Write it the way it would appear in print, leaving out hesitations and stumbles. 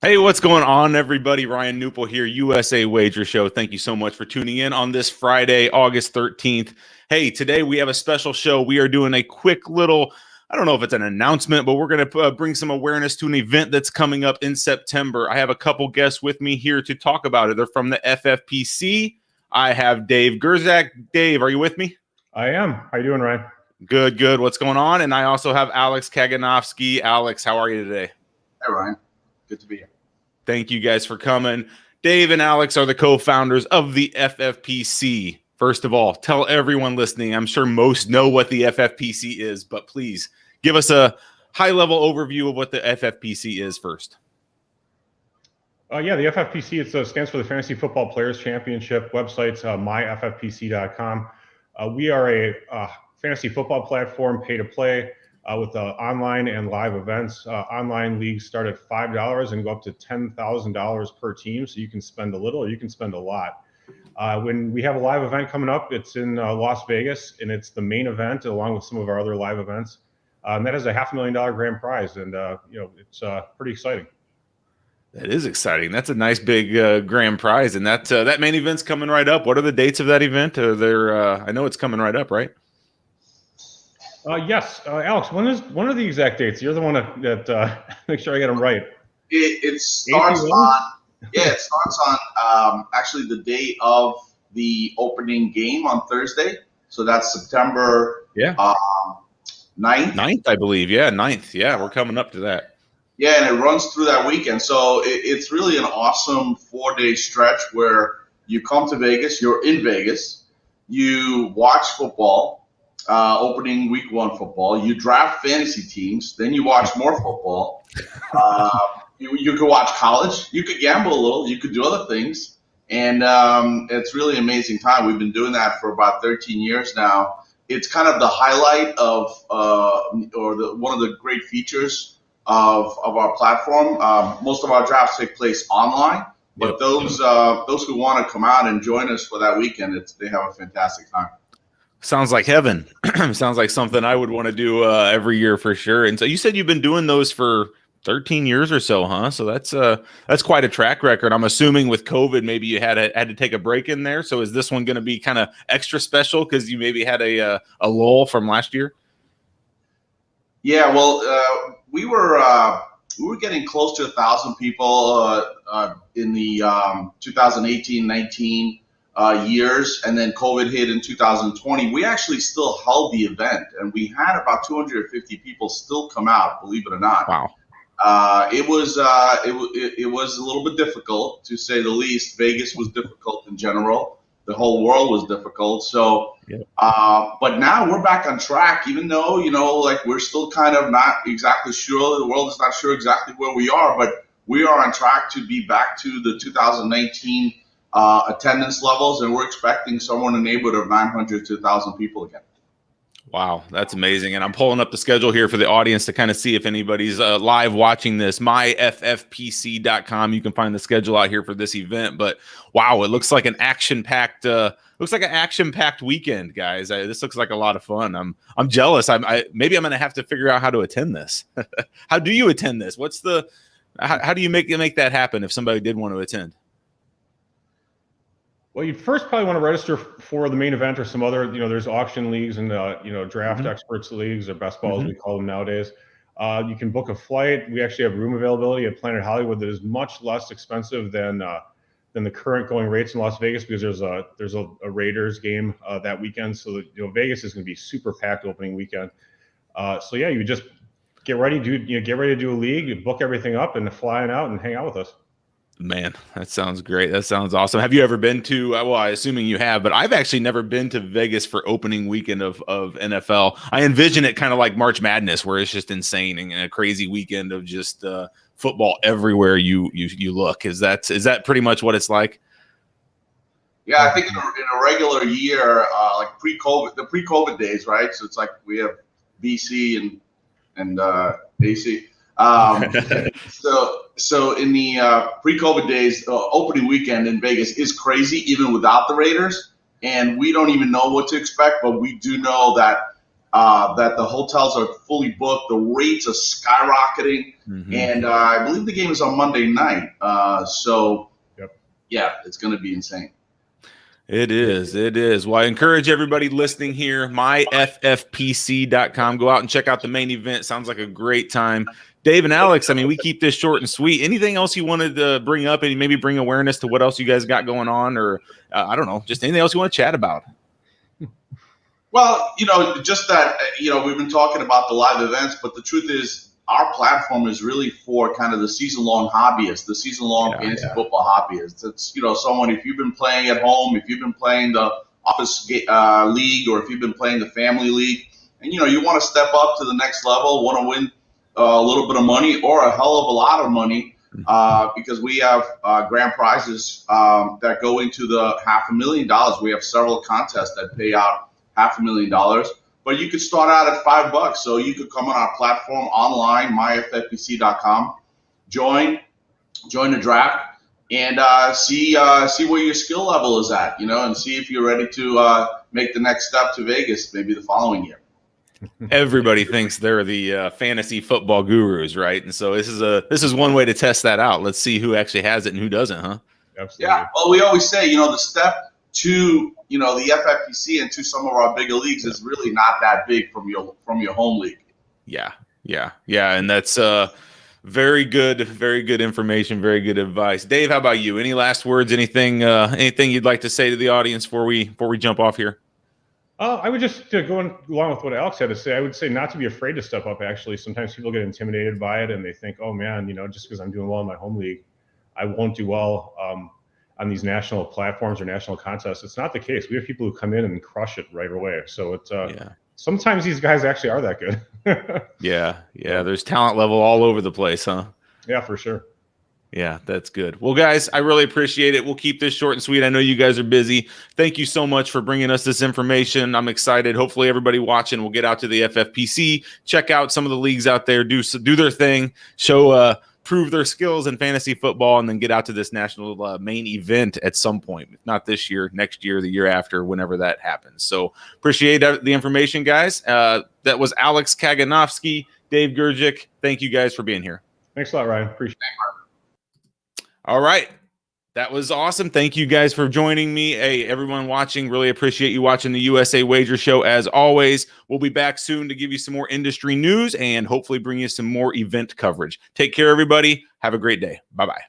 Hey, what's going on, everybody? Ryan Newpel here, USA Wager Show. Thank you so much for tuning in on this Friday, August 13th. Hey, today we have a special show. We are doing a quick little, I don't know if it's an announcement, but we're going to bring some awareness to an event that's coming up in September. I have a couple guests with me here to talk about it. They're from the FFPC. I have Dave Gerczak. Dave, are you with me? I am. How you doing, Ryan? Good, good. What's going on? And I also have Alex Kaganovsky. Alex, how are you today? Hey, Ryan. Good to be here. Thank you guys for coming. Dave and Alex are the co-founders of the FFPC. First of all, tell everyone listening, I'm sure most know what the FFPC is, but please give us a high-level overview of what the FFPC is first. Yeah, the FFPC, it stands for the Fantasy Football Players Championship. Website's myffpc.com. We are a fantasy football platform, pay-to-play, with online and live events. Online leagues start at $5 and go up to $10,000 per team. So you can spend a little or you can spend a lot. When we have a live event coming up, it's in Las Vegas, and it's the main event along with some of our other live events. And that is a $500,000 grand prize. And, it's pretty exciting. That is exciting. That's a nice big grand prize. And that main event's coming right up. What are the dates of that event? I know it's coming right up, right? Yes, Alex. When are the exact dates? You're the one that make sure I get them right. It starts on actually the day of the opening game on Thursday. So that's September 9th. 9th, I believe. Yeah, 9th. Yeah, we're coming up to that. Yeah, and it runs through that weekend. So it's really an awesome 4-day stretch where you come to Vegas, you're in Vegas, you watch football. Opening week 1 football, you draft fantasy teams, then you watch more football. You could watch college, you could gamble a little, you could do other things, and it's really an amazing time. We've been doing that for about 13 years now. It's kind of the highlight of one of the great features of our platform. Most of our drafts take place online, but those who want to come out and join us for that weekend, they have a fantastic time. Sounds like heaven. Sounds like something I would want to do every year for sure. And so you said you've been doing those for 13 years or so, huh? So that's quite a track record. I'm assuming with COVID, maybe you had to take a break in there. So is this one going to be kind of extra special because you maybe had a lull from last year? Yeah, well, we were getting close to 1,000 people in the 2018-19. Years, and then COVID hit in 2020. We actually still held the event, and we had about 250 people still come out, believe it or not. Wow. It was a little bit difficult, to say the least. Vegas was difficult in general. The whole world was difficult. So, but now we're back on track, even though, like we're still kind of not exactly sure. The world is not sure exactly where we are, but we are on track to be back to the 2019 attendance levels, and we're expecting somewhere in the neighborhood of 900 to 1,000 people again. Wow, that's amazing. And I'm pulling up the schedule here for the audience to kind of see if anybody's live watching this. myffpc.com. You can find the schedule out here for this event. But wow, it looks like an action-packed weekend, guys. This looks like a lot of fun. I'm jealous. Maybe I'm going to have to figure out how to attend this. How do you attend this? How do you make that happen if somebody did want to attend? Well, you'd first probably want to register for the main event or some other, there's auction leagues and, draft experts leagues or best ball as we call them nowadays. You can book a flight. We actually have room availability at Planet Hollywood that is much less expensive than the current going rates in Las Vegas, because there's a Raiders game that weekend. So, Vegas is going to be super packed opening weekend. So yeah, you just get ready to do a league, you book everything up and fly out and hang out with us. Man, that sounds great. That sounds awesome. Have you ever been to, well, I'm assuming you have, but I've actually never been to Vegas for opening weekend of NFL. I envision it kind of like March Madness, where it's just insane and a crazy weekend of just football everywhere you look. Is that pretty much what it's like? Yeah, I think in a regular year, like the pre-COVID days, right? So it's like we have BC and AC. So in the pre-COVID days, opening weekend in Vegas is crazy, even without the Raiders. And we don't even know what to expect, but we do know that that the hotels are fully booked, the rates are skyrocketing, and I believe the game is on Monday night. Yeah, it's going to be insane. It is. It is. Well, I encourage everybody listening here, myffpc.com. Go out and check out the main event. Sounds like a great time. Dave and Alex, I mean, we keep this short and sweet. Anything else you wanted to bring up and maybe bring awareness to what else you guys got going on, or I don't know, just anything else you want to chat about? Well, just that, we've been talking about the live events, but the truth is our platform is really for kind of the season-long hobbyists, the season-long fantasy football hobbyists. It's, someone, if you've been playing at home, if you've been playing the office league, or if you've been playing the family league, and, you want to step up to the next level, want to win a little bit of money or a hell of a lot of money, because we have grand prizes that go into the $500,000. We have several contests that pay out $500,000. But you could start out at $5. So you could come on our platform online, myffpc.com, join the draft, and see where your skill level is at, and see if you're ready to make the next step to Vegas, maybe the following year. Everybody thinks they're the fantasy football gurus, right? And so this is one way to test that out. Let's see who actually has it and who doesn't, huh? Absolutely. Yeah. Well, we always say, the step to the FFPC and to some of our bigger leagues is really not that big from your home league. Yeah, and that's very good information, very good advice. Dave, how about you? Any last words? Anything you'd like to say to the audience before we jump off here? I would just go along with what Alex had to say. I would say not to be afraid to step up. Actually, sometimes people get intimidated by it and they think, "Oh man, just because I'm doing well in my home league, I won't do well on these national platforms or national contests." It's not the case. We have people who come in and crush it right away. So it's sometimes these guys actually are that good. Yeah. There's talent level all over the place, huh? Yeah, for sure. Yeah, that's good. Well, guys, I really appreciate it. We'll keep this short and sweet. I know you guys are busy. Thank you so much for bringing us this information. I'm excited. Hopefully everybody watching will get out to the FFPC, check out some of the leagues out there, do their thing, prove their skills in fantasy football, and then get out to this national main event at some point. If not this year, next year, the year after, whenever that happens. So appreciate the information, guys. That was Alex Kaganovsky, Dave Gerczak. Thank you guys for being here. Thanks a lot, Ryan. Appreciate it. All right. That was awesome. Thank you guys for joining me. Hey, everyone watching, really appreciate you watching the USA Wager Show. As always, we'll be back soon to give you some more industry news and hopefully bring you some more event coverage. Take care, everybody. Have a great day. Bye-bye.